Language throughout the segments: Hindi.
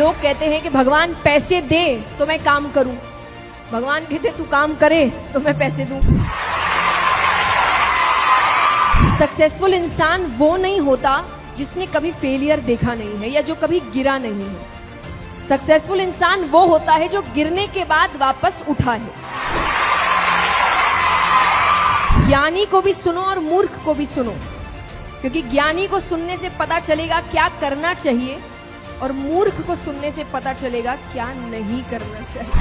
लोग कहते हैं कि भगवान पैसे दे तो मैं काम करूं, भगवान कहते तू काम करे तो मैं पैसे दूं। सक्सेसफुल इंसान वो नहीं होता जिसने कभी फेलियर देखा नहीं है या जो कभी गिरा नहीं है। सक्सेसफुल इंसान वो होता है जो गिरने के बाद वापस उठा है। ज्ञानी को भी सुनो और मूर्ख को भी सुनो, क्योंकि ज्ञानी को सुनने से पता चलेगा क्या करना चाहिए और मूर्ख को सुनने से पता चलेगा क्या नहीं करना चाहिए।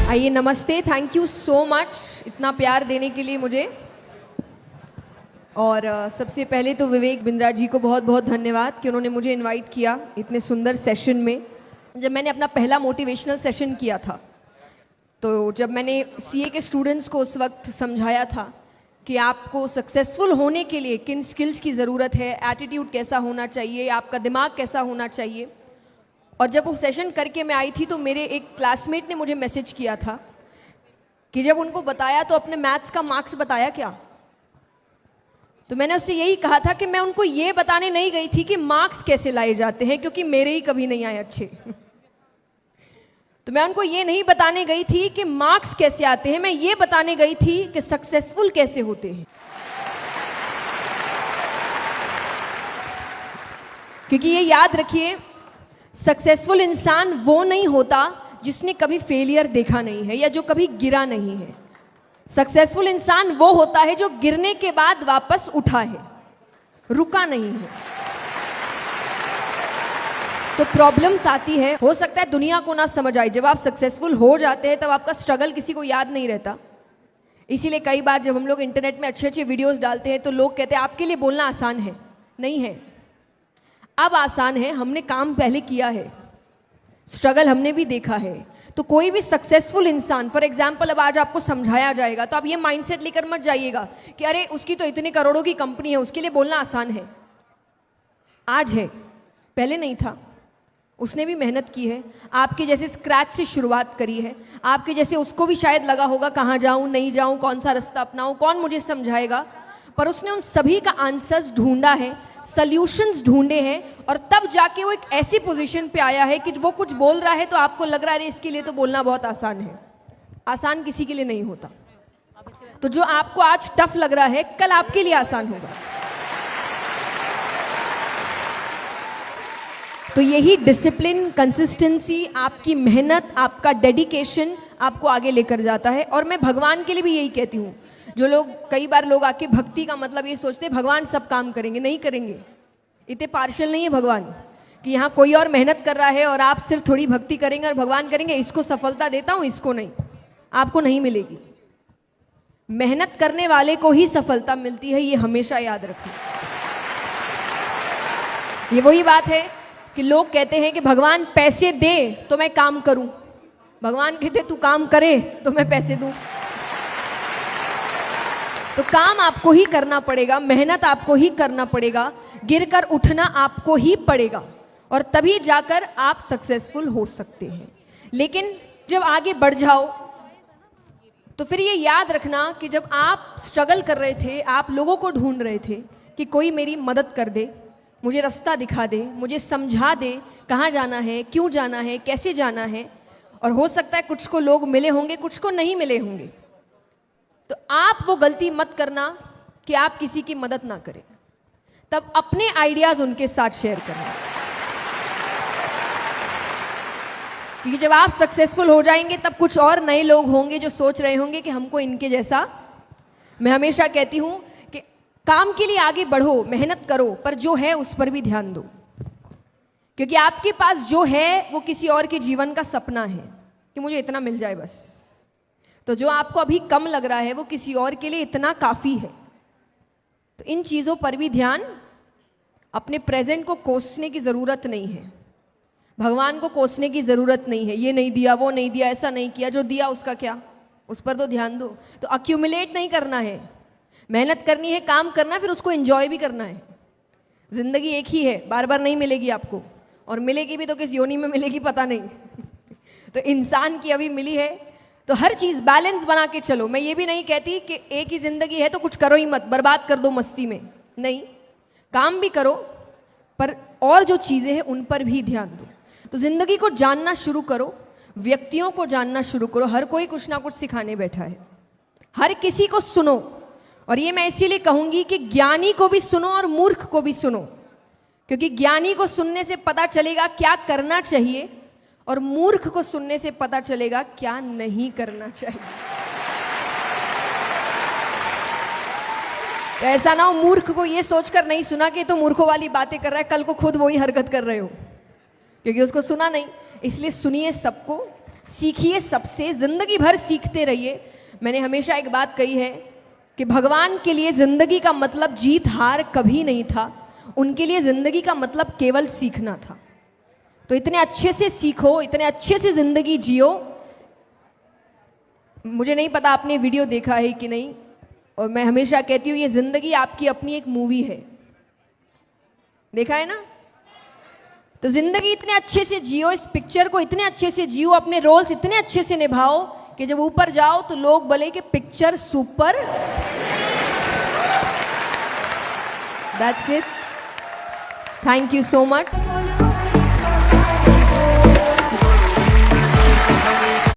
आइए, नमस्ते, थैंक यू सो मच इतना प्यार देने के लिए मुझे। और सबसे पहले तो विवेक बिंद्रा जी को बहुत बहुत धन्यवाद कि उन्होंने मुझे इनवाइट किया इतने सुंदर सेशन में। जब मैंने अपना पहला मोटिवेशनल सेशन किया था, तो जब मैंने सीए के स्टूडेंट्स को उस वक्त समझाया था कि आपको सक्सेसफुल होने के लिए किन स्किल्स की ज़रूरत है, एटीट्यूड कैसा होना चाहिए, आपका दिमाग कैसा होना चाहिए, और जब वो सेशन करके मैं आई थी तो मेरे एक क्लासमेट ने मुझे मैसेज किया था कि जब उनको बताया तो अपने मैथ्स का मार्क्स बताया क्या। तो मैंने उससे यही कहा था कि मैं उनको ये बताने नहीं गई थी कि मार्क्स कैसे लाए जाते हैं, क्योंकि मेरे ही कभी नहीं आए अच्छे। तो मैं उनको ये नहीं बताने गई थी कि मार्क्स कैसे आते हैं, मैं ये बताने गई थी कि सक्सेसफुल कैसे होते हैं। क्योंकि ये याद रखिए, सक्सेसफुल इंसान वो नहीं होता जिसने कभी फेलियर देखा नहीं है या जो कभी गिरा नहीं है। सक्सेसफुल इंसान वो होता है जो गिरने के बाद वापस उठा है, रुका नहीं है। तो प्रॉब्लम्स आती है, हो सकता है दुनिया को ना समझ आए। जब आप सक्सेसफुल हो जाते हैं तब आपका स्ट्रगल किसी को याद नहीं रहता। इसीलिए कई बार जब हम लोग इंटरनेट में अच्छे अच्छे वीडियोस डालते हैं तो लोग कहते हैं आपके लिए बोलना आसान है। नहीं है, अब आसान है, हमने काम पहले किया है, स्ट्रगल हमने भी देखा है। तो कोई भी सक्सेसफुल इंसान, फॉर एग्जाम्पल अब आज आपको समझाया जाएगा तो आप ये माइंडसेट लेकर मत जाइएगा कि अरे उसकी तो इतने करोड़ों की कंपनी है, उसके लिए बोलना आसान है। आज है, पहले नहीं था। उसने भी मेहनत की है, आपके जैसे स्क्रैच से शुरुआत करी है। आपके जैसे उसको भी शायद लगा होगा कहाँ जाऊँ, नहीं जाऊँ, कौन सा रास्ता अपनाऊँ, कौन मुझे समझाएगा। पर उसने उन सभी का आंसर्स ढूंढा है, सॉल्यूशंस ढूंढे हैं, और तब जाके वो एक ऐसी पोजीशन पे आया है कि वो कुछ बोल रहा है तो आपको लग रहा है इसके लिए तो बोलना बहुत आसान है। आसान किसी के लिए नहीं होता। तो जो आपको आज टफ लग रहा है कल आपके लिए आसान होगा। तो यही डिसिप्लिन, कंसिस्टेंसी, आपकी मेहनत, आपका डेडिकेशन आपको आगे लेकर जाता है। और मैं भगवान के लिए भी यही कहती हूँ। जो लोग, कई बार लोग आके भक्ति का मतलब ये सोचते हैं भगवान सब काम करेंगे, नहीं करेंगे। इतने पार्शियल नहीं है भगवान कि यहाँ कोई और मेहनत कर रहा है और आप सिर्फ थोड़ी भक्ति करेंगे और भगवान करेंगे इसको सफलता देता हूँ, इसको नहीं। आपको नहीं मिलेगी। मेहनत करने वाले को ही सफलता मिलती है, ये हमेशा याद रखिए। ये वही बात है कि लोग कहते हैं कि भगवान पैसे दे तो मैं काम करूं, भगवान कहते तू काम करे तो मैं पैसे दूं। तो काम आपको ही करना पड़ेगा, मेहनत आपको ही करना पड़ेगा, गिरकर उठना आपको ही पड़ेगा, और तभी जाकर आप सक्सेसफुल हो सकते हैं। लेकिन जब आगे बढ़ जाओ तो फिर ये याद रखना कि जब आप स्ट्रगल कर रहे थे, आप लोगों को ढूंढ रहे थे कि कोई मेरी मदद कर दे, मुझे रास्ता दिखा दे, मुझे समझा दे कहाँ जाना है, क्यों जाना है, कैसे जाना है। और हो सकता है कुछ को लोग मिले होंगे, कुछ को नहीं मिले होंगे। तो आप वो गलती मत करना कि आप किसी की मदद ना करें। तब अपने आइडियाज उनके साथ शेयर करना, क्योंकि जब आप सक्सेसफुल हो जाएंगे तब कुछ और नए लोग होंगे जो सोच रहे होंगे कि हमको इनके जैसा। मैं हमेशा कहती हूं कि काम के लिए आगे बढ़ो, मेहनत करो, पर जो है उस पर भी ध्यान दो, क्योंकि आपके पास जो है वो किसी और के जीवन का सपना है कि मुझे इतना मिल जाए बस। तो जो आपको अभी कम लग रहा है वो किसी और के लिए इतना काफ़ी है। तो इन चीज़ों पर भी ध्यान, अपने प्रेजेंट को कोसने की ज़रूरत नहीं है, भगवान को कोसने की ज़रूरत नहीं है। ये नहीं दिया, वो नहीं दिया, ऐसा नहीं किया, जो दिया उसका क्या, उस पर तो ध्यान दो। तो अक्यूमुलेट नहीं करना है, मेहनत करनी है, काम करना है, फिर उसको एंजॉय भी करना है। ज़िंदगी एक ही है, बार बार नहीं मिलेगी आपको, और मिलेगी भी तो किस योनि में मिलेगी पता नहीं। तो इंसान की अभी मिली है, तो हर चीज़ बैलेंस बना के चलो। मैं ये भी नहीं कहती कि एक ही ज़िंदगी है तो कुछ करो ही मत, बर्बाद कर दो मस्ती में, नहीं, काम भी करो पर और जो चीज़ें हैं उन पर भी ध्यान दो। तो ज़िंदगी को जानना शुरू करो, व्यक्तियों को जानना शुरू करो। हर कोई कुछ ना कुछ सिखाने बैठा है, हर किसी को सुनो। और ये मैं इसीलिए कहूँगी कि ज्ञानी को भी सुनो और मूर्ख को भी सुनो, क्योंकि ज्ञानी को सुनने से पता चलेगा क्या करना चाहिए और मूर्ख को सुनने से पता चलेगा क्या नहीं करना चाहिए। तो ऐसा ना हो मूर्ख को ये सोचकर नहीं सुना कि तो मूर्खों वाली बातें कर रहा है, कल को खुद वही हरकत कर रहे हो, क्योंकि उसको सुना नहीं। इसलिए सुनिए सबको, सीखिए सबसे, जिंदगी भर सीखते रहिए। मैंने हमेशा एक बात कही है कि भगवान के लिए जिंदगी का मतलब जीत हार कभी नहीं था, उनके लिए जिंदगी का मतलब केवल सीखना था। तो इतने अच्छे से सीखो, इतने अच्छे से जिंदगी जियो। मुझे नहीं पता आपने वीडियो देखा है कि नहीं, और मैं हमेशा कहती हूँ ये जिंदगी आपकी अपनी एक मूवी है, देखा है ना? तो जिंदगी इतने अच्छे से जियो, इस पिक्चर को इतने अच्छे से जियो, अपने रोल्स इतने अच्छे से निभाओ कि जब ऊपर जाओ तो लोग बोले कि picture super. That's it, thank you so much.